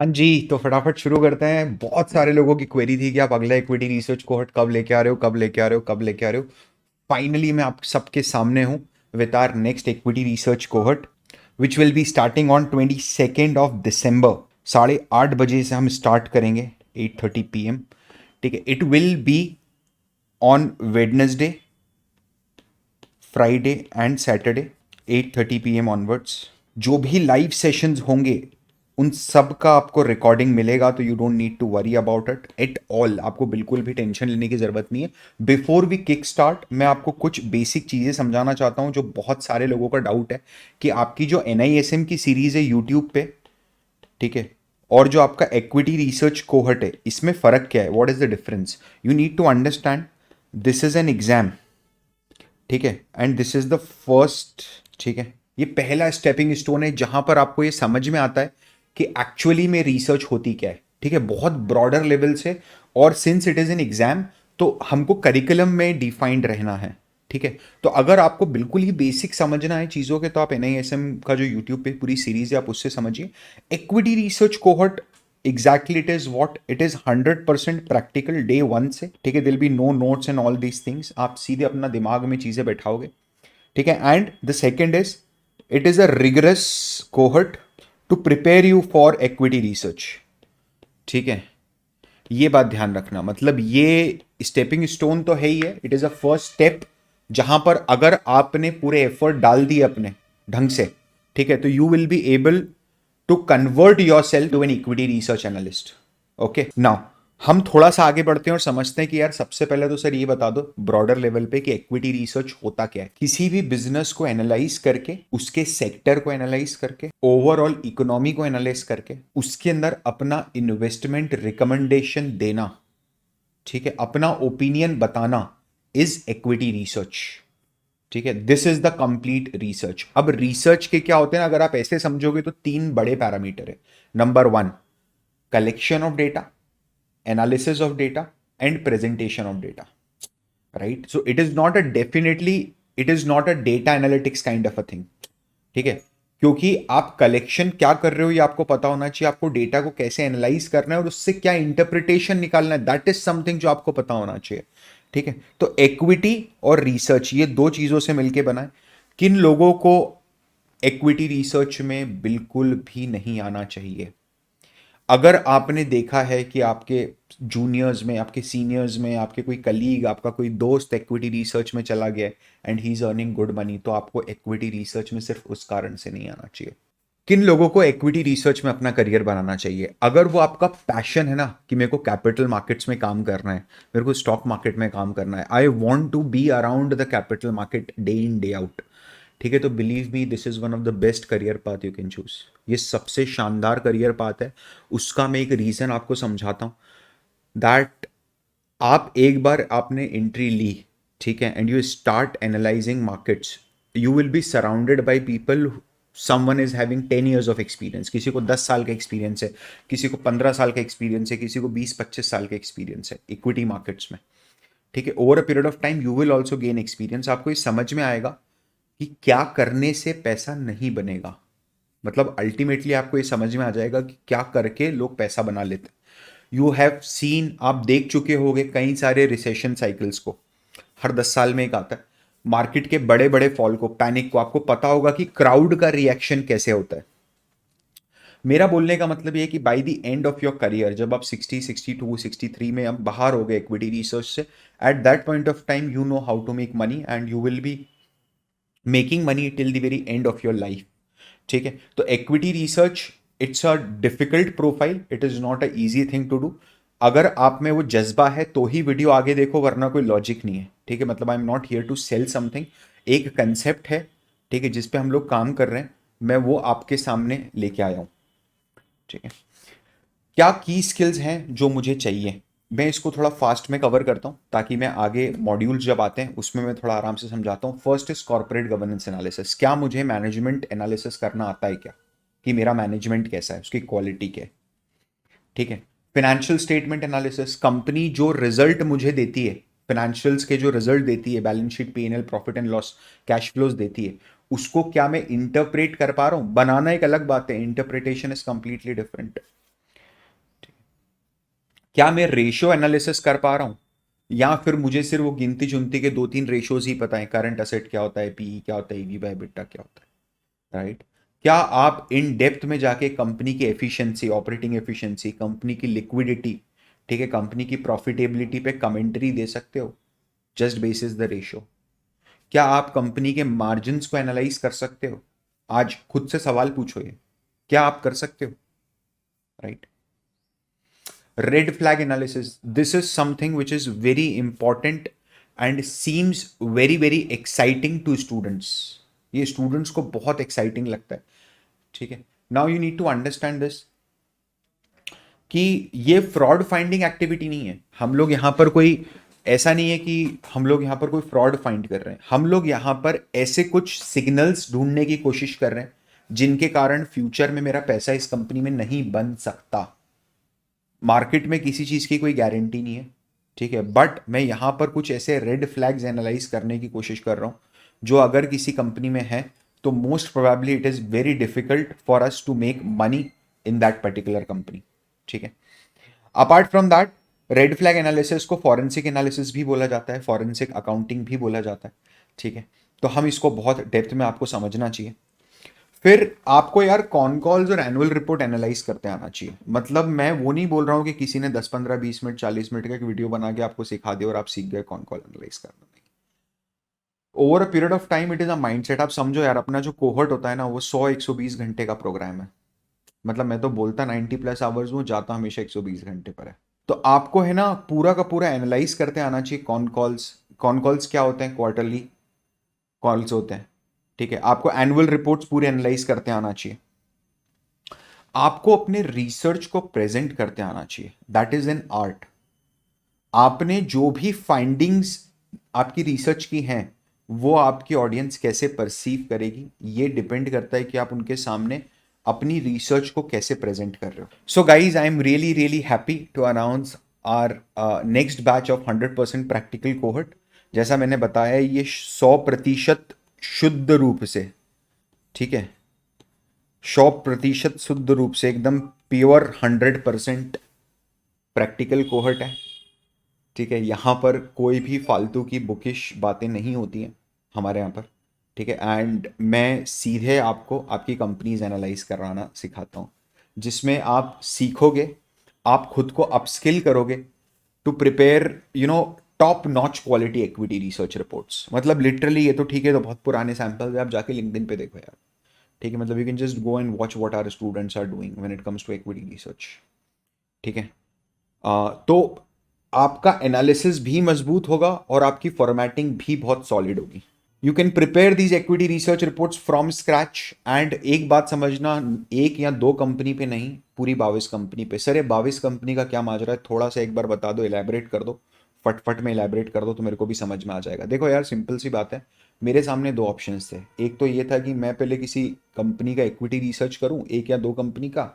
हाँ जी, तो फटाफट शुरू करते हैं। बहुत सारे लोगों की क्वेरी थी कि आप अगला इक्विटी रिसर्च कोहर्ट कब लेके आ रहे हो, कब लेके आ रहे हो, कब लेके आ रहे हो। फाइनली मैं आप सबके सामने हूँ with our next equity research cohort which will be starting on 22 of December. 8:30 बजे से हम स्टार्ट करेंगे, 8:30 PM। ठीक है, it will be on Wednesday, Friday and Saturday, 8:30 PM onwards. जो भी लाइव सेशंस होंगे उन सब का आपको रिकॉर्डिंग मिलेगा, तो you don't need to worry about it at all. आपको बिल्कुल भी टेंशन लेने की ज़रूरत नहीं है। बिफोर वी किक स्टार्ट, मैं आपको कुछ बेसिक चीज़ें समझाना चाहता हूँ जो बहुत सारे लोगों का डाउट है कि आपकी जो NISM की सीरीज़ है यूट्यूब पे, ठीक है, और जो आपका इक्विटी रिसर्च कोहर्ट है, इसमें फ़र्क क्या है, what is the difference. You need to understand this is an exam, ठीक है, and this is the first. ठीक है, ये पहला स्टेपिंग स्टोन है जहां पर आपको ये समझ में आता है कि एक्चुअली में रिसर्च होती क्या है। ठीक है, बहुत ब्रॉडर लेवल से। और since it is an exam, तो हमको करिकुलम में डिफाइंड रहना है। ठीक है, तो अगर आपको बिल्कुल ही बेसिक समझना है चीज़ों के, तो आप NISM का जो यूट्यूब पे पूरी सीरीज है आप उससे समझिए। Equity research cohort, exactly it is what it is, 100% practical day one से। ठीक है, there'll be no notes and all these things, आप सीधे अपना दिमाग में चीजें बैठाओगे। ठीक है, and the second is, it is a rigorous cohort to prepare you for equity research. ठीक है, ये बात ध्यान रखना, मतलब ये स्टेपिंग स्टोन तो है ही है, it is a first step जहां पर अगर आपने पूरे एफर्ट डाल दिए अपने ढंग से, ठीक है, तो you will be able to convert yourself to an equity research analyst. Okay, now हम थोड़ा सा आगे बढ़ते हैं और समझते हैं कि यार सबसे पहले तो सर ये बता दो ब्रॉडर लेवल पे कि इक्विटी रिसर्च होता क्या है। किसी भी बिजनेस को एनालाइज करके, उसके सेक्टर को एनालाइज करके, ओवरऑल इकोनॉमी को एनालाइज करके, उसके अंदर अपना इन्वेस्टमेंट रिकमेंडेशन देना, ठीक है, अपना ओपिनियन बताना, इज इक्विटी रिसर्च। ठीक है, this is the complete research. अब रिसर्च के क्या होते हैं, अगर आप ऐसे समझोगे तो तीन बड़े पैरामीटर है। Number one, collection of data, analysis of data and presentation of data. Right, so it is not a definitely, it is not a data analytics kind of a thing. ठीक है, क्योंकि आप कलेक्शन क्या कर रहे हो ये आपको पता होना चाहिए, आपको डेटा को कैसे एनालाइज करना है और उससे क्या इंटरप्रिटेशन निकालना है, दैट इज समथिंग जो आपको पता होना चाहिए। ठीक है, तो इक्विटी और रिसर्च ये दो चीजों से मिलके बना है। किन लोगों को इक्विटी रिसर्च में बिल्कुल भी नहीं आना चाहिए? अगर आपने देखा है कि आपके जूनियर्स में, आपके सीनियर्स में, आपके कोई कलीग, आपका कोई दोस्त इक्विटी रिसर्च में चला गया and he is earning good money, तो आपको इक्विटी रिसर्च में सिर्फ उस कारण से नहीं आना चाहिए। किन लोगों को इक्विटी रिसर्च में अपना करियर बनाना चाहिए? अगर वो आपका पैशन है ना कि मेरे को कैपिटल मार्केट्स में काम करना है, मेरे को स्टॉक मार्केट में काम करना है, I want to be around the capital market day in day out, ठीक है, तो believe me this is one of the best career path you can choose. ये सबसे शानदार करियर पाथ है। उसका मैं एक रीजन आपको समझाता हूँ, दैट आप एक बार आपने एंट्री ली, ठीक है, and you start analysing markets, you will be surrounded by people, someone is having 10 years of experience, किसी को 10 साल का एक्सपीरियंस है, किसी को 15 साल का एक्सपीरियंस है, किसी को 20-25 साल का एक्सपीरियंस है इक्विटी मार्केट्स में। ठीक है, over a period of time you will also gain experience. आपको ये समझ में आएगा कि क्या करने से पैसा नहीं बनेगा, मतलब अल्टीमेटली आपको ये समझ में आ जाएगा कि क्या करके लोग पैसा बना लेते हैं। यू हैव सीन, आप देख चुके होंगे कई सारे रिसेशन साइकिल्स को, हर 10 साल में एक आता है। मार्केट के बड़े बड़े फॉल को, पैनिक को, आपको पता होगा कि क्राउड का रिएक्शन कैसे होता है। मेरा बोलने का मतलब ये है कि by the end of your career, जब आप 60, 62, 63 में अब बाहर हो गए इक्विटी रिसर्च से, at that point of time you know how to make money and you will be making money till the very end of your life. ठीक है, तो equity research, it's a difficult profile, it is not a easy thing to do. अगर आप में वो जज्बा है तो ही वीडियो आगे देखो, वरना कोई लॉजिक नहीं है। ठीक है, मतलब I am not here to sell something, एक कंसेप्ट है, ठीक है, जिस पे हम लोग काम कर रहे हैं, मैं वो आपके सामने लेके आया हूँ। ठीक है, क्या की स्किल्स हैं जो मुझे चाहिए, मैं इसको थोड़ा फास्ट में कवर करता हूँ ताकि मैं आगे मॉड्यूल्स जब आते हैं उसमें मैं थोड़ा आराम से समझाता हूँ। First is corporate governance analysis. क्या मुझे मैनेजमेंट एनालिसिस करना आता है क्या, कि मेरा मैनेजमेंट कैसा है, उसकी क्वालिटी क्या है। ठीक है, फिनेंशियल स्टेटमेंट एनालिसिस, कंपनी जो रिजल्ट मुझे देती है, फिनेंशियल्स के जो रिजल्ट देती है, balance sheet, P&L, profit and loss, cash flows देती है, उसको क्या मैं इंटरप्रेट कर पा रहा हूँ। बनाना एक अलग बात है, इंटरप्रिटेशन इज कंप्लीटली डिफरेंट। क्या मैं रेशियो एनालिसिस कर पा रहा हूँ, या फिर मुझे सिर्फ वो गिनती चुनती के दो तीन रेशियोज ही पता है, करंट असेट क्या होता है, पीई क्या होता है, ईवी बाय बिट्टा क्या होता है, राइट? क्या आप इन डेप्थ में जाके कंपनी की एफिशिएंसी, ऑपरेटिंग एफिशिएंसी, कंपनी की लिक्विडिटी, ठीक है, कंपनी की प्रॉफिटेबिलिटी पे कमेंट्री दे सकते हो जस्ट बेसिस द रेशियो? क्या आप कंपनी के मार्जिन्स को एनालाइज कर सकते हो? आज खुद से सवाल पूछो, ये क्या आप कर सकते हो, right? Red flag analysis, this is something which is very important and seems very very exciting to students. ये स्टूडेंट्स को बहुत एक्साइटिंग लगता है, ठीक है? Now you need to understand this कि ये फ्रॉड फाइंडिंग एक्टिविटी नहीं है। हम लोग यहाँ पर कोई, ऐसा नहीं है कि हम लोग यहाँ पर कोई फ्रॉड फाइंड कर रहे हैं। हम लोग यहाँ पर ऐसे कुछ सिग्नल्स ढूंढने की कोशिश कर रहे हैं जिनके कारण फ्यूचर में मेरा पैसा इस कंपनी में नहीं बन सकता। मार्केट में किसी चीज़ की कोई गारंटी नहीं है, ठीक है, बट मैं यहाँ पर कुछ ऐसे रेड फ्लैग्स एनालाइज करने की कोशिश कर रहा हूँ जो अगर किसी कंपनी में है तो most probably it is very difficult for us to make money in that particular company, ठीक है? Apart from that, red flag analysis को फॉरेंसिक एनालिसिस भी बोला जाता है, फॉरेंसिक अकाउंटिंग भी बोला जाता है, ठीक है? तो हम इसको बहुत डेप्थ में आपको समझना चाहिए। फिर आपको यार कॉन कॉल्स और एनुअल रिपोर्ट एनालाइज करते आना चाहिए। मतलब मैं वो नहीं बोल रहा हूँ कि किसी ने 10 15 20 मिनट 40 मिनट का एक वीडियो बना के आपको सिखा दिया और आप सीख गए कॉन कॉल एनालाइज करना। नहीं, over a period of time it is a mindset. आप समझो यार, अपना जो कोहर्ट होता है ना, वो 100 120 घंटे का प्रोग्राम है। मतलब मैं तो बोलता 90+ आवर्स हूँ, जाता हमेशा 120 घंटे पर है। तो आपको है ना पूरा का पूरा एनालाइज करते आना चाहिए कॉन कॉल्स। कॉन कॉल्स क्या होते हैं? क्वार्टरली कॉल्स होते हैं, ठीक है? आपको एनुअल रिपोर्ट्स पूरे एनालाइज करते आना चाहिए। आपको अपने रिसर्च को प्रेजेंट करते आना चाहिए, दैट इज एन आर्ट। आपने जो भी फाइंडिंग्स आपकी रिसर्च की हैं वो आपकी ऑडियंस कैसे परसीव करेगी, ये डिपेंड करता है कि आप उनके सामने अपनी रिसर्च को कैसे प्रेजेंट कर रहे हो। So guys, I am really really happy to announce our next batch of 100% practical cohort. जैसा मैंने बताया, ये 100% शुद्ध रूप से, ठीक है, 100% शुद्ध रूप से एकदम प्योर 100% प्रैक्टिकल कोहर्ट है, ठीक है? यहाँ पर कोई भी फालतू की बुकिश बातें नहीं होती हैं हमारे यहाँ पर, ठीक है? एंड मैं सीधे आपको आपकी कंपनीज एनालाइज कराना सिखाता हूँ, जिसमें आप सीखोगे, आप खुद को अपस्किल करोगे to prepare top notch quality equity research reports. मतलब लिटरली ये तो ठीक है, तो बहुत पुराने सैंपल्स है, आप जाके लिंक्डइन पे देखो यार, ठीक है? मतलब you can just go and watch what our students are doing when it comes to equity research, ठीक है? तो आपका एनालिसिस भी मजबूत होगा और आपकी फॉर्मेटिंग भी बहुत सॉलिड होगी। You can prepare these equity research reports from scratch. And एक बात समझना, एक या दो कंपनी पे नहीं, पूरी 22 कंपनी पे। सर ये 22 कंपनी का क्या माजरा है, थोड़ा सा एक बार बता दो, इलेबरेट कर दो, फटफट में इलेबरेट कर दो तो मेरे को भी समझ में आ जाएगा। देखो यार, सिंपल सी बात है, मेरे सामने दो ऑप्शंस थे। एक तो ये था कि मैं पहले किसी कंपनी का इक्विटी रिसर्च करूं, एक या दो कंपनी का,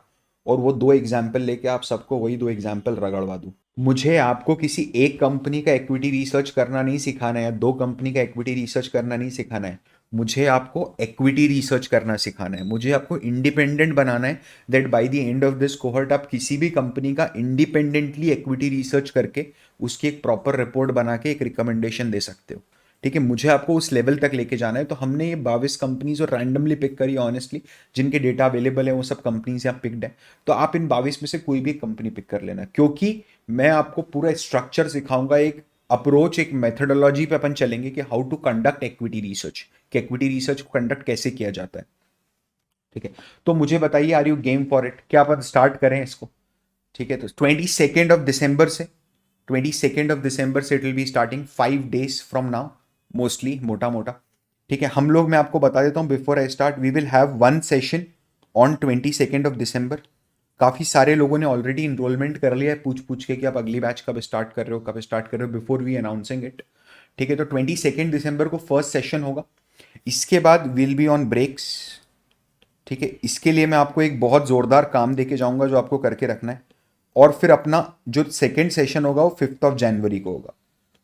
और वो दो एग्जाम्पल लेके आप सबको वही दो एग्जाम्पल रगड़वा दूं। मुझे आपको किसी एक कंपनी का इक्विटी रिसर्च करना नहीं सिखाना है, या दो कंपनी का इक्विटी रिसर्च करना नहीं सिखाना है। मुझे आपको इक्विटी रिसर्च करना सिखाना है। मुझे आपको इंडिपेंडेंट बनाना है, that by the end of this cohort आप किसी भी कंपनी का इंडिपेंडेंटली इक्विटी रिसर्च करके उसकी एक प्रॉपर रिपोर्ट बना के एक रिकमेंडेशन दे सकते हो, ठीक है? मुझे आपको उस लेवल तक लेके जाना है। तो हमने ये 22 कंपनीज और रैंडमली पिक करी ऑनेस्टली, जिनके डेटा अवेलेबल है वो सब कंपनीज यहाँ पिक्ड है। तो आप इन 22 में से कोई भी कंपनी पिक कर लेना, क्योंकि मैं आपको पूरा स्ट्रक्चर सिखाऊंगा, एक अप्रोच, एक मेथडोलॉजी पे अपन चलेंगे कि how to conduct equity research, कि इक्विटी रिसर्च को कंडक्ट कैसे किया जाता है, ठीक है? तो मुझे बताइए, are you game for it? क्या अपन स्टार्ट करें इसको? ठीक है, तो 22 दिसंबर से, 22 दिसंबर से it will be starting 5 days from now, mostly, मोटा मोटा, ठीक है? हम लोग, मैं आपको बता देता हूँ before I start, we will have one session on 22 December. काफ़ी सारे लोगों ने ऑलरेडी इनरोलमेंट कर लिया है, पूछ पूछ के कि आप अगली बैच कब स्टार्ट कर रहे हो, कब स्टार्ट कर रहे हो, बिफोर वी अनाउंसिंग इट, ठीक है? तो 22 दिसंबर को फर्स्ट सेशन होगा। इसके बाद विल बी ऑन ब्रेक्स, ठीक है? इसके लिए मैं आपको एक बहुत ज़ोरदार काम देके जाऊंगा जो आपको करके रखना है। और फिर अपना जो सेकेंड सेशन होगा वो 5 जनवरी को होगा।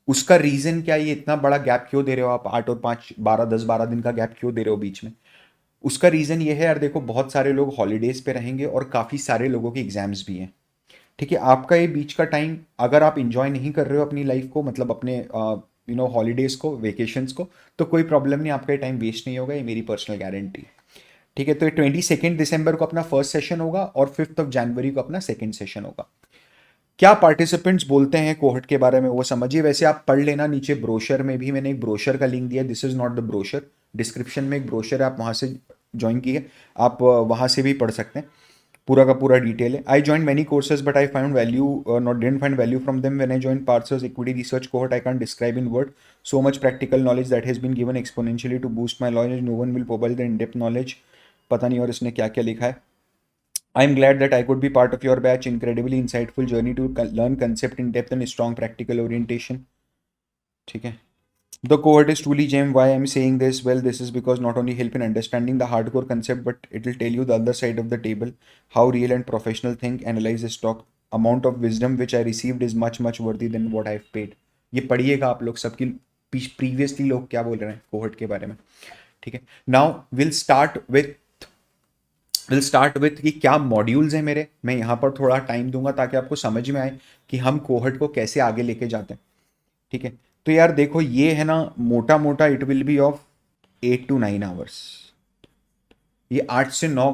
उसका रीज़न क्या है, ये इतना बड़ा गैप क्यों दे रहे हो आप, 8 और 5, 12 10 12 दिन का गैप क्यों दे रहे हो बीच में? उसका रीज़न ये है यार, देखो बहुत सारे लोग हॉलीडेज़ पे रहेंगे और काफ़ी सारे लोगों के एग्जाम्स भी हैं, ठीक है, आपका ये बीच का टाइम अगर आप इंजॉय नहीं कर रहे हो अपनी लाइफ को, मतलब अपने हॉलीडेज को, वेकेशंस को, तो कोई प्रॉब्लम नहीं, आपका ये टाइम वेस्ट नहीं होगा, ये मेरी पर्सनल गारंटी है। ठीक है, तो ये 22 दिसंबर को अपना फर्स्ट सेशन होगा और 5 जनवरी को अपना सेकंड सेशन होगा। क्या पार्टिसिपेंट्स बोलते हैं कोहट के बारे में वो समझिए। वैसे आप पढ़ लेना, नीचे ब्रोशर में भी मैंने एक ब्रोशर का लिंक दिया, this is not the brochure, description में एक ब्रोशर है, आप वहां से ज्वाइन किए, आप वहां से भी पढ़ सकते हैं, पूरा का पूरा डिटेल है। I join many courses but I found value not didn't find value from them when I join Parsers equity research cohort I can't describe in word so much practical knowledge that has been given exponentially to boost my knowledge, no one will provide the in depth knowledge. पता नहीं और इसने क्या क्या लिखा है। I'm glad that I could be part of your batch. Incredibly insightful journey to learn concept in depth and strong practical orientation. ठीक है. The cohort is truly gem. Why I'm saying this? Well, this is because not only help in understanding the hardcore concept, but it will tell you the other side of the table, how real and professional think, analyze this talk. Amount of wisdom which I received is much much worthy than what I've paid. ये पढ़िएगा आप लोग सबकी previously लोग क्या बोल रहे हैं कोहर्ट के बारे में। ठीक है, नाउ विल स्टार्ट विथ कि क्या मॉड्यूल्स हैं मेरे। मैं यहाँ पर थोड़ा टाइम दूंगा ताकि आपको समझ में आए कि हम कोहर्ट को कैसे आगे लेके जाते हैं। ठीक है, तो यार देखो ये है ना, मोटा मोटा it will be of 8 to 9 hours. ये 8 से 9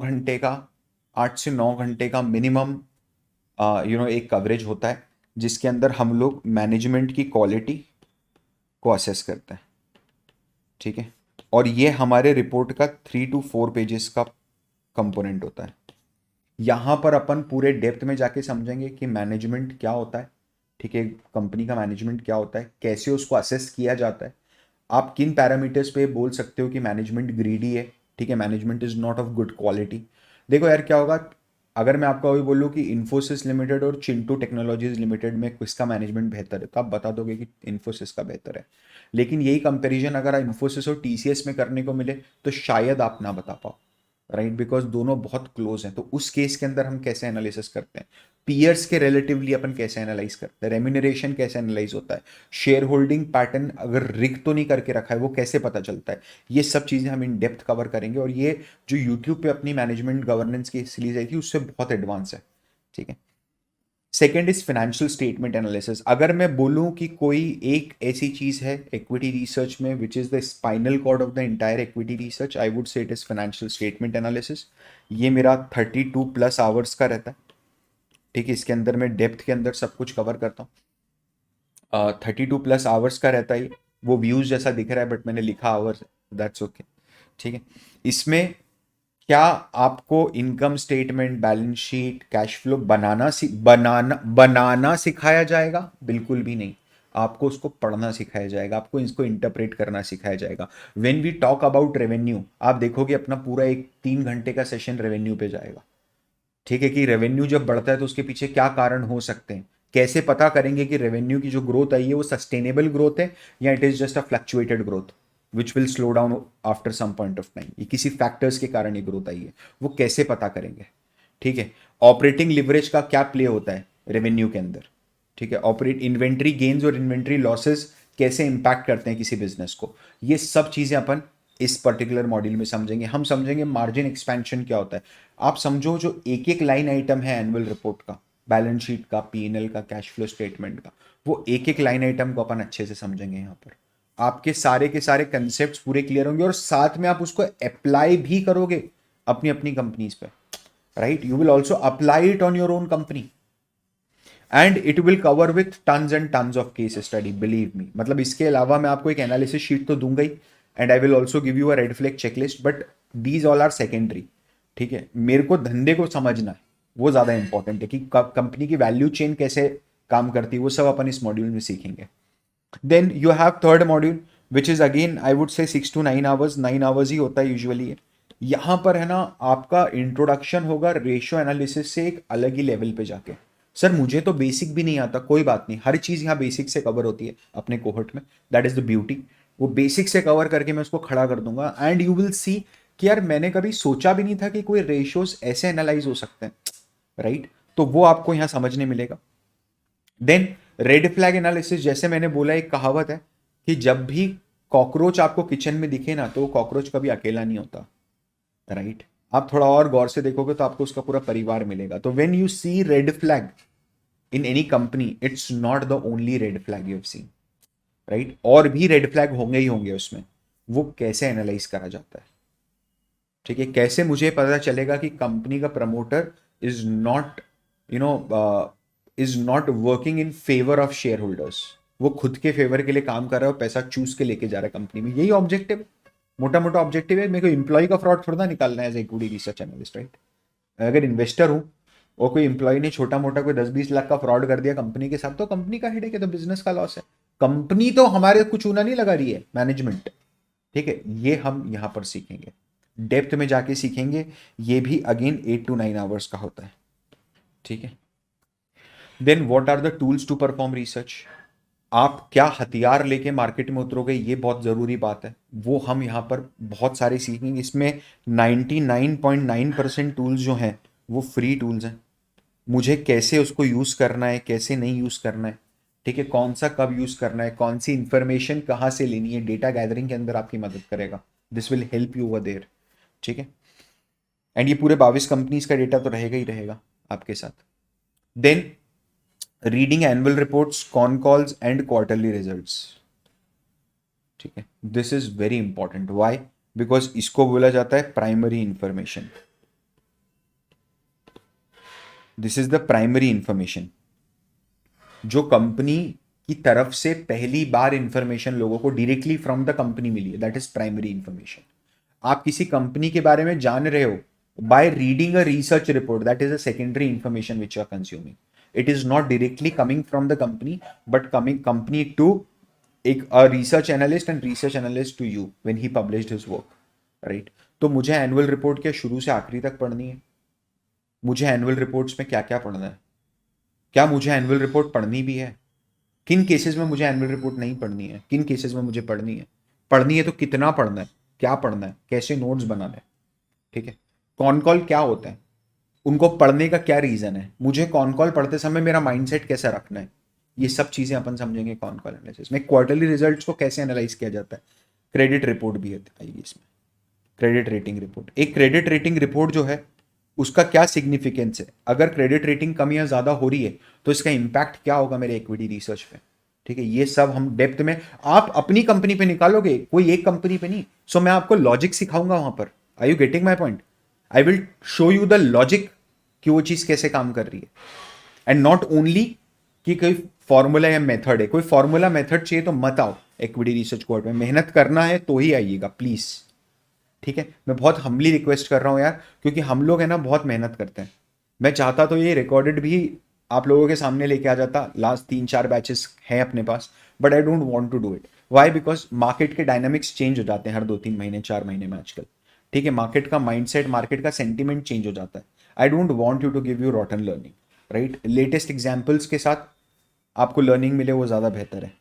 घंटे का मिनिमम एक कवरेज होता है, जिसके अंदर हम लोग मैनेजमेंट की क्वालिटी को असेस करते हैं। ठीक है, और ये हमारे रिपोर्ट का 3 to 4 पेजेस का कंपोनेंट होता है। यहाँ पर अपन पूरे डेप्थ में जाके समझेंगे कि मैनेजमेंट क्या होता है। ठीक है, कंपनी का मैनेजमेंट क्या होता है, कैसे उसको असेस किया जाता है, आप किन पैरामीटर्स पे बोल सकते हो कि मैनेजमेंट ग्रीडी है। ठीक है, management is not of good quality. देखो यार क्या होगा, अगर मैं आपको अभी बोलूँ कि इन्फोसिस लिमिटेड और चिंटू टेक्नोलॉजीज लिमिटेड में किसका मैनेजमेंट बेहतर है, तो आप बता दोगे कि इन्फोसिस का बेहतर है। लेकिन यही कंपैरिजन अगर इन्फोसिस और टीसीएस में करने को मिले तो शायद आप ना बता पाओ, राइट, बिकॉज दोनों बहुत क्लोज हैं। तो उस केस के अंदर हम कैसे एनालिसिस करते हैं, पीयर्स के रिलेटिवली अपन कैसे एनालाइज करते हैं, रेम्यूनरेशन कैसे एनालाइज होता है, शेयर होल्डिंग पैटर्न अगर रिग तो नहीं करके रखा है वो कैसे पता चलता है, ये सब चीज़ें हम इन डेप्थ कवर करेंगे। और ये जो यूट्यूब पे अपनी मैनेजमेंट गवर्नेंस की सीरीज आई थी उससे बहुत एडवांस है। ठीक है, second is financial statement analysis. अगर मैं बोलूं कि कोई एक ऐसी चीज है इक्विटी रिसर्च में which is the spinal cord of the entire equity research, I would say it is financial statement analysis. ये मेरा 32+ आवर्स का रहता है। ठीक है, इसके अंदर मैं डेप्थ के अंदर सब कुछ कवर करता हूँ। 32+ आवर्स का रहता है। वो व्यूज जैसा दिख रहा है बट मैंने लिखा आवर्स, दैट्स ओके। ठीक है, इसमें क्या आपको income statement, balance sheet, cash flow बनाना सिखाया जाएगा? बिल्कुल भी नहीं। आपको उसको पढ़ना सिखाया जाएगा, आपको इसको इंटरप्रेट करना सिखाया जाएगा। When we talk about revenue, आप देखोगे अपना पूरा एक 3 घंटे का सेशन रेवेन्यू पे जाएगा। ठीक है, कि रेवेन्यू जब बढ़ता है तो उसके पीछे क्या कारण हो सकते हैं, कैसे पता करेंगे कि रेवेन्यू की जो ग्रोथ आई है वो सस्टेनेबल ग्रोथ है या it is just a fluctuated growth which will slow down after some point of time. ये किसी फैक्टर्स के कारण ये ग्रोथ आई है, वो कैसे पता करेंगे। ठीक है, ऑपरेटिंग लिवरेज का क्या प्ले होता है रेवेन्यू के अंदर। ठीक है, ऑपरेट इन्वेंट्री गेन्स और इन्वेंट्री लॉसेस कैसे इंपैक्ट करते हैं किसी बिजनेस को, ये सब चीजें अपन इस पर्टिकुलर मॉड्यूल में समझेंगे। हम समझेंगे मार्जिन एक्सपेंशन क्या होता है। आप समझो जो एक एक लाइन आइटम है एनुअल रिपोर्ट का, बैलेंस शीट का, पीएनएल का, कैश फ्लो स्टेटमेंट का, वो एक एक लाइन आइटम को अपन अच्छे से समझेंगे। यहाँ पर आपके सारे के सारे कंसेप्ट पूरे क्लियर होंगे और साथ में आप उसको अप्लाई भी करोगे अपनी अपनी कंपनीज पे, right. You will also apply it on your own company and it will cover with tons and tons of case study, believe me. मतलब इसके अलावा मैं आपको एक एनालिसिस शीट तो दूंगा ही, and I will also give you a red flag checklist, but these all are secondary. ठीक है, मेरे को धंधे को समझना है, वो ज्यादा इंपॉर्टेंट है कि कंपनी की वैल्यू चेन कैसे काम करती है, वो सब अपन इस मॉड्यूल में सीखेंगे। Then you have third module which is again I would say 6 to 9 hours, 9 hours ही होता है यूजुअली। यहाँ पर है ना आपका इंट्रोडक्शन होगा रेशियो एनालिसिस से एक अलग ही लेवल पे जाके। सर मुझे तो बेसिक भी नहीं आता, कोई बात नहीं, हर चीज यहाँ बेसिक से कवर होती है अपने कोहर्ट में, दैट इज द ब्यूटी। वो बेसिक से कवर करके मैं उसको खड़ा कर दूंगा एंड यू विल सी कि यार मैंने कभी सोचा भी नहीं था कि कोई रेशियोज ऐसे एनालाइज हो सकते हैं, राइट। तो वो आपको यहाँ समझने मिलेगा। देन रेड फ्लैग एनालिसिस, जैसे मैंने बोला एक कहावत है कि जब भी कॉकरोच आपको किचन में दिखे ना तो वो कॉकरोच कभी अकेला नहीं होता, राइट। आप थोड़ा और गौर से देखोगे तो आपको उसका पूरा परिवार मिलेगा। तो when you see red flag, in any company, it's not the only red flag you have seen, right? और भी रेड फ्लैग होंगे ही होंगे उसमें। वो कैसे एनालाइज करा जाता है? ठीक है, कैसे मुझे पता चलेगा कि कंपनी का promoter is not, you know, is not working in favour of share holders? वो खुद के फेवर के लिए काम कर रहा है और पैसा चूस के लेके जा रहा है कंपनी में। यही ऑब्जेक्टिव, मोटा मोटा ऑब्जेक्टिव है। मेरे को एम्प्लॉय का फ्रॉड थोड़ा निकालना है as equity research analyst, right? अगर इन्वेस्टर हूं और कोई एम्प्लॉय ने छोटा मोटा कोई 10-20 लाख का फ्रॉड कर दिया कंपनी के साथ, तो कंपनी का हेडेक है, तो बिजनेस का लॉस है। कंपनी तो हमारे कुछ चूना नहीं लगा रही है, मैनेजमेंट। ठीक है, ये हम यहां पर सीखेंगे, डेप्थ में जाके सीखेंगे। ये भी अगेन 8 to 9 आवर्स का होता है। ठीक है, then what are the tools to perform research? आप क्या हथियार लेके मार्केट में उतरोगे, ये बहुत जरूरी बात है। वो हम यहाँ पर बहुत सारे सीखेंगे। इसमें 99.9% टूल्स जो हैं वो फ्री टूल्स हैं। मुझे कैसे उसको यूज करना है, कैसे नहीं यूज करना है, ठीक है, कौन सा कब यूज करना है, कौन सी इंफॉर्मेशन कहाँ से लेनी है, डेटा गैदरिंग के अंदर आपकी मदद करेगा। This will help you over there. ठीक है, एंड ये पूरे 22 कंपनीज का डेटा तो रहेगा ही रहेगा आपके साथ। Then reading annual reports, con calls and quarterly results. ठीक है, this is very important. Why? Because इसको बोला जाता है primary information. This is the primary information जो कंपनी की तरफ से पहली बार इंफॉर्मेशन लोगों को डायरेक्टली फ्रॉम द कंपनी मिली है। That is primary information. आप किसी कंपनी के बारे में जान रहे हो by reading a research report, that is a secondary information which you are consuming. It is not directly coming from the company, but coming company to एक research analyst and research analyst to you when he published his work, right? तो मुझे annual report क्या शुरू से आखिरी तक पढ़नी है? मुझे एनुअल रिपोर्ट्स में क्या क्या पढ़ना है? क्या मुझे एनुअल रिपोर्ट पढ़नी भी है? किन केसेस में मुझे एनुअल रिपोर्ट नहीं पढ़नी है, किन केसेस में मुझे पढ़नी है? पढ़नी है तो कितना पढ़ना है, क्या पढ़ना है, कैसे नोट्स बनाना है? ठीक है, कॉन कॉल क्या होता है, उनको पढ़ने का क्या रीजन है, मुझे कॉन कॉल पढ़ते समय मेरा माइंडसेट कैसा रखना है, ये सब चीजें अपन समझेंगे कॉन कॉल एनालिसिस में। क्वार्टरली रिजल्ट्स को कैसे एनालाइज किया जाता है? क्रेडिट रिपोर्ट भी आएगी इसमें, क्रेडिट रेटिंग रिपोर्ट। एक क्रेडिट रेटिंग रिपोर्ट जो है उसका क्या सिग्निफिकेंस है? अगर क्रेडिट रेटिंग कम या ज्यादा हो रही है तो इसका इंपैक्ट क्या होगा मेरे इक्विटी रिसर्च पे? ठीक है, ये सब हम डेप्थ में, आप अपनी कंपनी पे निकालोगे, कोई एक कंपनी पे नहीं। सो मैं आपको लॉजिक सिखाऊंगा वहां पर। Are you getting my point? I will show you the logic कि वो चीज कैसे काम कर रही है, एंड नॉट ओनली कि कोई फॉर्मूला या मेथड है। कोई फॉर्मूला मेथड चाहिए तो मत आओ इक्विटी रिसर्च कोर्ट में, मेहनत करना है तो ही आइएगा प्लीज। ठीक है, मैं बहुत हम्बली रिक्वेस्ट कर रहा हूं यार, क्योंकि हम लोग है ना बहुत मेहनत करते हैं। मैं चाहता तो ये रिकॉर्डेड भी आप लोगों के सामने लेके आ जाता, लास्ट 3-4 बैचेस हैं अपने पास, but I don't want to do it. Why? Because market के डायनामिक्स चेंज हो जाते हैं हर 2-3 महीने 4 महीने में आजकल। ठीक है, मार्केट का माइंडसेट, मार्केट का सेंटीमेंट चेंज हो जाता है। I don't want you to give you rotten learning, right? Latest examples के साथ आपको लर्निंग मिले वो ज्यादा बेहतर है।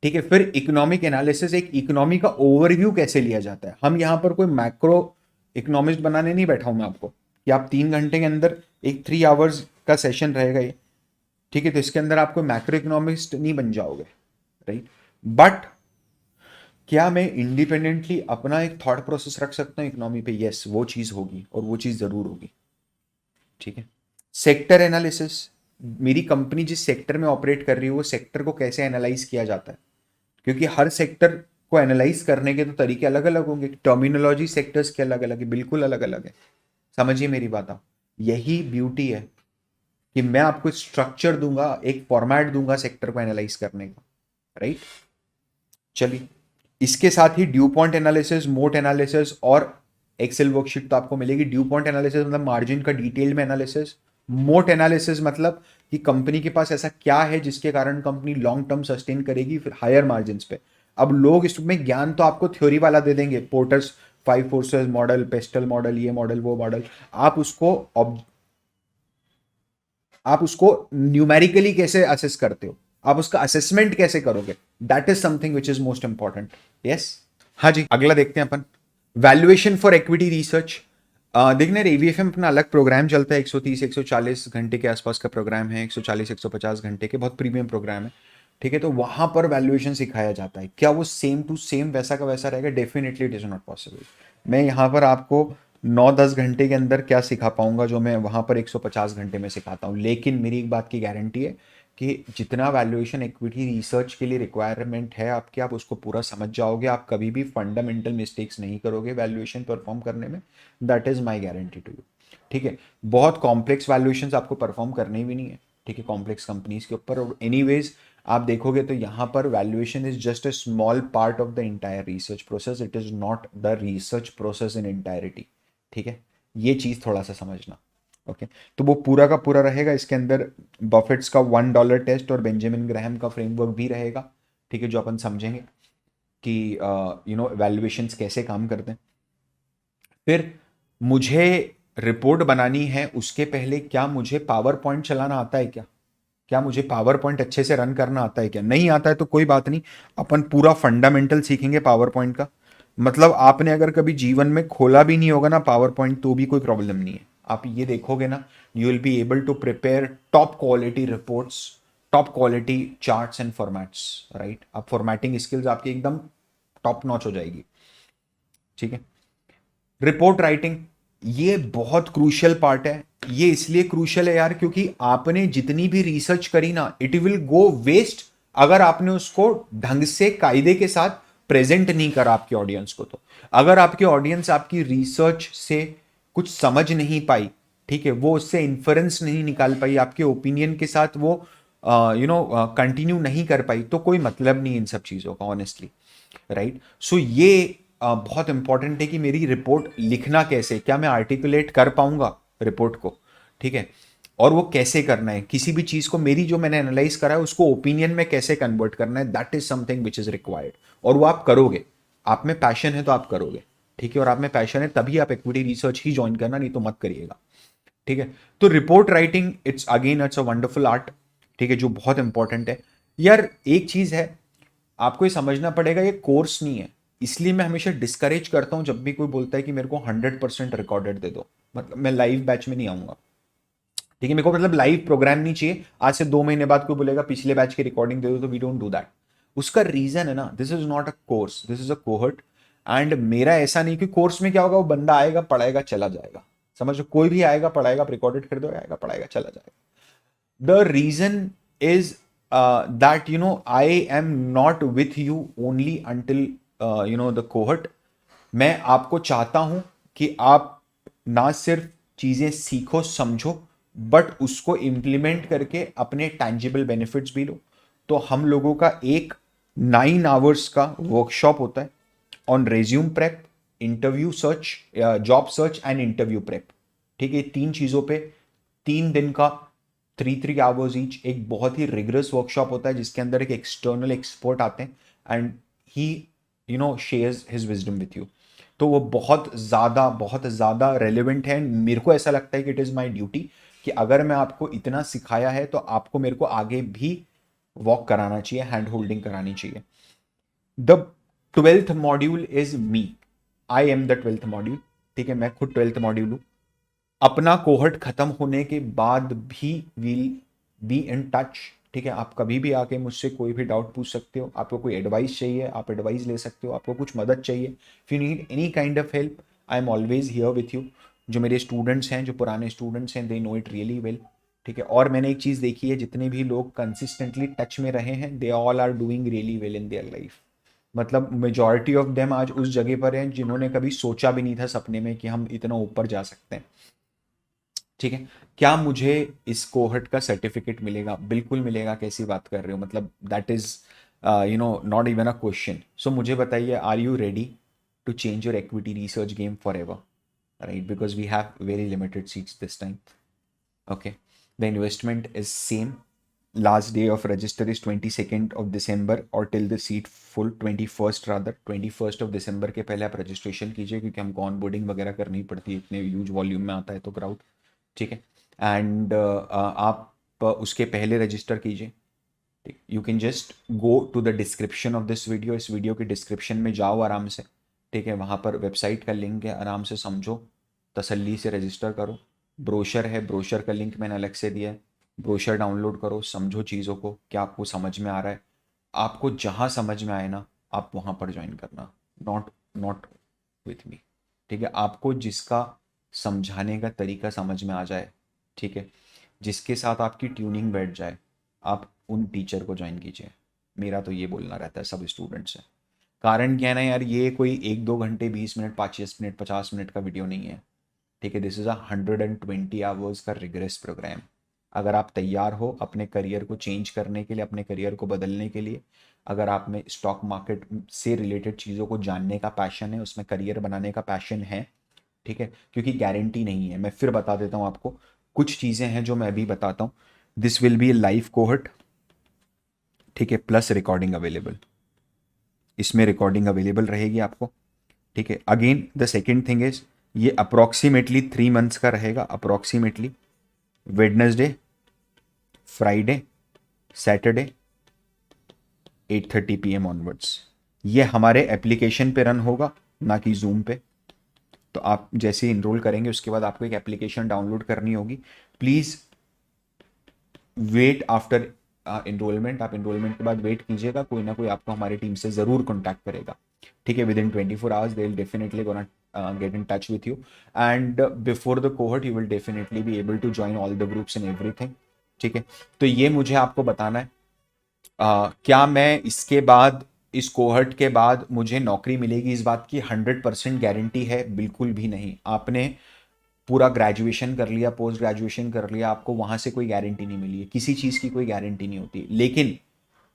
ठीक है, फिर इकोनॉमिक एनालिसिस, एक इकोनॉमी का ओवरव्यू कैसे लिया जाता है। हम यहां पर कोई मैक्रो इकोनॉमिस्ट बनाने नहीं बैठा हूं मैं आपको कि आप 3 घंटे के अंदर, एक 3 आवर्स का सेशन रहेगा ये, ठीक है, तो इसके अंदर आप कोई मैक्रो इकोनॉमिस्ट नहीं बन जाओगे, राइट? बट क्या मैं इंडिपेंडेंटली अपना एक थॉट प्रोसेस रख सकता हूँ इकोनॉमी पे? यस, वो चीज होगी और वो चीज जरूर होगी। ठीक है, सेक्टर एनालिसिस, मेरी कंपनी जिस सेक्टर में ऑपरेट कर रही है वो सेक्टर को कैसे एनालाइज किया जाता है, क्योंकि हर सेक्टर को एनालाइज करने के तो तरीके अलग अलग होंगे। टर्मिनोलॉजी सेक्टर्स के अलग अलग है, बिल्कुल अलग अलग है। समझिए मेरी बात आप, यही ब्यूटी है कि मैं आपको स्ट्रक्चर दूंगा, एक फॉर्मेट दूंगा सेक्टर को एनालाइज करने का, राइट? चलिए, इसके साथ ही ड्यू पॉइंट एनालिसिस, मोट एनालिसिस और एक्सेल वर्कशीट तो आपको मिलेगी। ड्यू पॉइंट एनालिसिस मतलब मार्जिन का डिटेल में एनालिसिस। मोट एनालिसिस मतलब कि कंपनी के पास ऐसा क्या है जिसके कारण कंपनी लॉन्ग टर्म सस्टेन करेगी फिर हायर मार्जिन पे। अब लोग इसमें ज्ञान तो आपको थ्योरी वाला दे देंगे, porters 5 forces model, pastel model, ये मॉडल वो मॉडल। आप उसको आप उसको न्यूमेरिकली कैसे असेस करते हो, आप उसका असेसमेंट कैसे करोगे, that is something which is most important. Yes, हाँ जी, अगला देखते हैं अपन, वैल्यूएशन फॉर इक्विटी रिसर्च। देखना एवीएफएम अपना अलग प्रोग्राम चलता है, 130-140 घंटे के आसपास का प्रोग्राम है, 140-150 घंटे के, बहुत प्रीमियम प्रोग्राम है। ठीक है, तो वहां पर वैल्यूएशन सिखाया जाता है। क्या वो सेम टू सेम वैसा का वैसा रहेगा? Definitely it is not possible. मैं यहाँ पर आपको 9-10 घंटे के अंदर क्या सिखा पाऊंगा जो मैं वहां पर 150 घंटे में सिखाता हूँ। लेकिन मेरी एक बात की गारंटी है कि जितना वैल्यूएशन इक्विटी रिसर्च के लिए रिक्वायरमेंट है आपकी, आप उसको पूरा समझ जाओगे, आप कभी भी फंडामेंटल मिस्टेक्स नहीं करोगे वैल्यूएशन परफॉर्म करने में। That is my guarantee to you. ठीक है, बहुत कॉम्प्लेक्स वैल्यूएशंस आपको परफॉर्म करने भी नहीं है, ठीक है, कॉम्प्लेक्स कंपनीज के ऊपर। और एनीवेज आप देखोगे तो यहाँ पर valuation is just a small part of the entire research process, it is not the research process in entirety. ठीक है, ये चीज थोड़ा सा समझना। ओके, तो वो पूरा का पूरा रहेगा इसके अंदर। बफेट्स का $1 टेस्ट और बेंजामिन ग्राहम का फ्रेमवर्क भी रहेगा, ठीक है, जो अपन समझेंगे कि वैल्यूएशंस कैसे काम करते हैं। फिर मुझे रिपोर्ट बनानी है, उसके पहले क्या मुझे पावर पॉइंट चलाना आता है क्या? क्या मुझे पावर पॉइंट अच्छे से रन करना आता है क्या? नहीं आता है तो कोई बात नहीं, अपन पूरा फंडामेंटल सीखेंगे पावर पॉइंट का। मतलब आपने अगर कभी जीवन में खोला भी नहीं होगा ना पावर पॉइंट, तो भी कोई प्रॉब्लम नहीं है। आप ये देखोगे ना, you will be able to prepare top quality reports, top quality charts and formats, right. आप फॉर्मेटिंग स्किल्स आपकी एकदम टॉप नॉच हो जाएगी। ठीक है, रिपोर्ट राइटिंग, ये बहुत क्रूशियल पार्ट है। ये इसलिए क्रूशियल है यार क्योंकि आपने जितनी भी रिसर्च करी ना, इट विल गो वेस्ट अगर आपने उसको ढंग से कायदे के साथ प्रेजेंट नहीं करा आपके ऑडियंस को। तो अगर आपके ऑडियंस आपकी रिसर्च से कुछ समझ नहीं पाई, ठीक है, वो उससे इन्फरेंस नहीं निकाल पाई, आपके ओपिनियन के साथ वो कंटिन्यू नहीं कर पाई, तो कोई मतलब नहीं इन सब चीज़ों का, ऑनेस्टली, राइट। सो ये बहुत इंपॉर्टेंट है कि मेरी रिपोर्ट लिखना कैसे, क्या मैं आर्टिकुलेट कर पाऊंगा रिपोर्ट को, ठीक है, और वो कैसे करना है, किसी भी चीज को मेरी जो मैंने एनालाइज करा है उसको ओपिनियन में कैसे कन्वर्ट करना है, that is something which is required. और वो आप करोगे, आप में पैशन है तो आप करोगे, ठीक है, और आप में पैशन है तभी आप इक्विटी रिसर्च ही ज्वाइन करना, नहीं तो मत करिएगा। ठीक है, तो report writing it's a wonderful art, ठीक है, जो बहुत इंपॉर्टेंट है। यार एक चीज है, आपको ये समझना पड़ेगा, ये कोर्स नहीं है। इसलिए मैं हमेशा डिस्करेज करता हूं जब भी कोई बोलता है कि मेरे को 100% रिकॉर्डेड दे दो। मतलब मैं लाइव बैच में नहीं आऊंगा, ठीक है, मेरे को मतलब लाइव प्रोग्राम नहीं चाहिए। आज से 2 महीने बाद कोई बोलेगा पिछले बैच की रिकॉर्डिंग दे दो, तो वी डोंट डू दैट। उसका रीजन है ना, this is not a course, this is a cohort. And मेरा ऐसा नहीं कि कोर्स में क्या होगा, वो बंदा आएगा पढ़ाएगा चला जाएगा। समझो, कोई भी आएगा पढ़ाएगा, रिकॉर्डेड कर दो, आएगा पढ़ाएगा चला जाएगा। The reason is that I am not with you only until the cohort. मैं आपको चाहता हूं कि आप ना सिर्फ चीजें सीखो समझो, बट उसको इम्प्लीमेंट करके अपने टैंजिबल बेनिफिट्स भी लो। तो हम लोगों का एक 9 आवर्स का वर्कशॉप होता है on resume prep, interview search, job search and interview prep. ठीक है, 3 चीजों पे 3 दिन का 3 3 आवर्स ईच एक बहुत ही रिगरस वर्कशॉप होता है, जिसके अंदर एक एक्सटर्नल एक्सपर्ट आते हैं and he shares his wisdom with you. तो वो बहुत ज़्यादा रेलिवेंट है। मेरे को ऐसा लगता है कि इट इज़ माई ड्यूटी कि अगर मैं आपको इतना सिखाया है तो आपको मेरे को आगे भी वॉक कराना चाहिए, हैंड होल्डिंग करानी चाहिए। The 12th module is me, I am the 12th module. ठीक है, मैं खुद 12th मॉड्यूल हूँ। अपना कोहर्ट खत्म होने के बाद भी विल बी इन टच। ठीक है, आप कभी भी आके मुझसे कोई भी डाउट पूछ सकते हो, आपको कोई एडवाइस चाहिए आप एडवाइस ले सकते हो, आपको कुछ मदद चाहिए, if you need any kind of help, I am always here with you. जो मेरे स्टूडेंट्स हैं, जो पुराने स्टूडेंट्स हैं, they know it really well. ठीक है, और मैंने एक चीज़ देखी है, जितने भी लोग कंसिस्टेंटली टच में रहे हैं, they all are doing really well in their life. मतलब मेजॉरिटी ऑफ देम आज उस जगह पर हैं जिन्होंने कभी सोचा भी नहीं था सपने में कि हम इतना ऊपर जा सकते हैं। ठीक है, क्या मुझे इस कोहर्ट का सर्टिफिकेट मिलेगा? बिल्कुल मिलेगा, कैसी बात कर रहे हो, मतलब that is not even a question. So मुझे बताइए, are you ready to change your equity research game forever, right? Because we have very limited seats this time. Okay, the investment is same. Last day of register is 22nd of December और till the seat full 21st, rather 21st of December के पहले आप registration कीजिए, क्योंकि हमको on boarding वगैरह करनी पड़ती है, इतने ह्यूज वॉल्यूम में आता है तो क्राउड। ठीक है, एंड आप उसके पहले रजिस्टर कीजिए। ठीक, you can just go to the description of this video, इस वीडियो के डिस्क्रिप्शन में जाओ आराम से। ठीक है, वहाँ पर वेबसाइट का लिंक है, आराम से समझो, तसल्ली से रजिस्टर करो। ब्रोशर है, ब्रोशर का लिंक मैंने अलग से दिया है, ब्रोशर डाउनलोड करो, समझो चीज़ों को, क्या आपको समझ में आ रहा है। आपको जहाँ समझ में आए ना, आप वहाँ पर ज्वाइन करना, नॉट नॉट विथ मी। ठीक है, आपको जिसका समझाने का तरीका समझ में आ जाए, ठीक है, जिसके साथ आपकी ट्यूनिंग बैठ जाए, आप उन टीचर को ज्वाइन कीजिए। मेरा तो ये बोलना रहता है सब स्टूडेंट्स से। कारण क्या है ना यार, ये कोई 1-2 घंटे, 20 मिनट, 25 मिनट, 50 मिनट का वीडियो नहीं है। ठीक है, दिस इज़ 120 आवर्स का रिग्रेस प्रोग्राम। अगर आप तैयार हो अपने करियर को चेंज करने के लिए, अपने करियर को बदलने के लिए, अगर आप में स्टॉक मार्केट से रिलेटेड चीज़ों को जानने का पैशन है, उसमें करियर बनाने का पैशन है, ठीक है, क्योंकि गारंटी नहीं है। मैं फिर बता देता हूँ आपको, कुछ चीज़ें हैं जो मैं भी बताता हूँ। This will be live cohort, ठीक है, प्लस रिकॉर्डिंग अवेलेबल। इसमें रिकॉर्डिंग अवेलेबल रहेगी आपको। ठीक है, again the second thing is, ये अप्रॉक्सीमेटली 3 मंथ्स का रहेगा, approximately. Wednesday, Friday, Saturday, 8:30 PM onwards. ये हमारे एप्लीकेशन पे रन होगा, ना कि जूम पे। तो आप जैसे ही इनरोल करेंगे उसके बाद आपको एक एप्लीकेशन डाउनलोड करनी होगी। Please wait after enrollment. आप इनरोलमेंट के बाद वेट कीजिएगा, कोई ना कोई आपको हमारी टीम से ज़रूर कॉन्टैक्ट करेगा। ठीक है, with in 24 hours they will definitely gonna get in touch with you, and before the cohort you will definitely be able to join all the groups and everything। ठीक है, तो ये मुझे आपको बताना है। क्या मैं इसके बाद, इस कोहर्ट के बाद मुझे नौकरी मिलेगी, इस बात की 100% गारंटी है? बिल्कुल भी नहीं। आपने पूरा ग्रेजुएशन कर लिया, पोस्ट ग्रेजुएशन कर लिया, आपको वहां से कोई गारंटी नहीं मिली है, किसी चीज़ की कोई गारंटी नहीं होती। लेकिन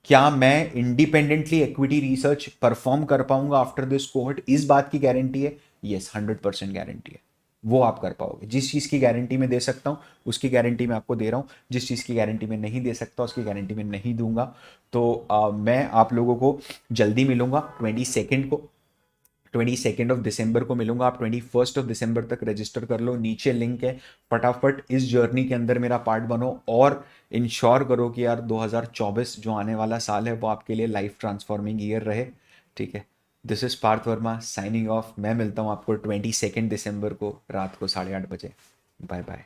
क्या मैं इंडिपेंडेंटली इक्विटी रिसर्च परफॉर्म कर पाऊंगा आफ्टर दिस कोहर्ट, इस बात की गारंटी है। यस, 100% गारंटी है, वो आप कर पाओगे। जिस चीज़ की गारंटी मैं दे सकता हूँ उसकी गारंटी मैं आपको दे रहा हूँ, जिस चीज़ की गारंटी मैं नहीं दे सकता उसकी गारंटी मैं नहीं दूंगा। तो मैं आप लोगों को जल्दी मिलूंगा 22 को, 22 दिसंबर को मिलूंगा। आप 21 दिसंबर तक रजिस्टर कर लो, नीचे लिंक है। फटाफट इस जर्नी के अंदर मेरा पार्ट बनो और इंश्योर करो कि यार 2024 जो आने वाला साल है वो आपके लिए लाइफ ट्रांसफॉर्मिंग ईयर रहे। ठीक है, this is Parth Verma signing off. मैं मिलता हूँ आपको 22 दिसंबर को रात को 8:30 बजे। Bye bye.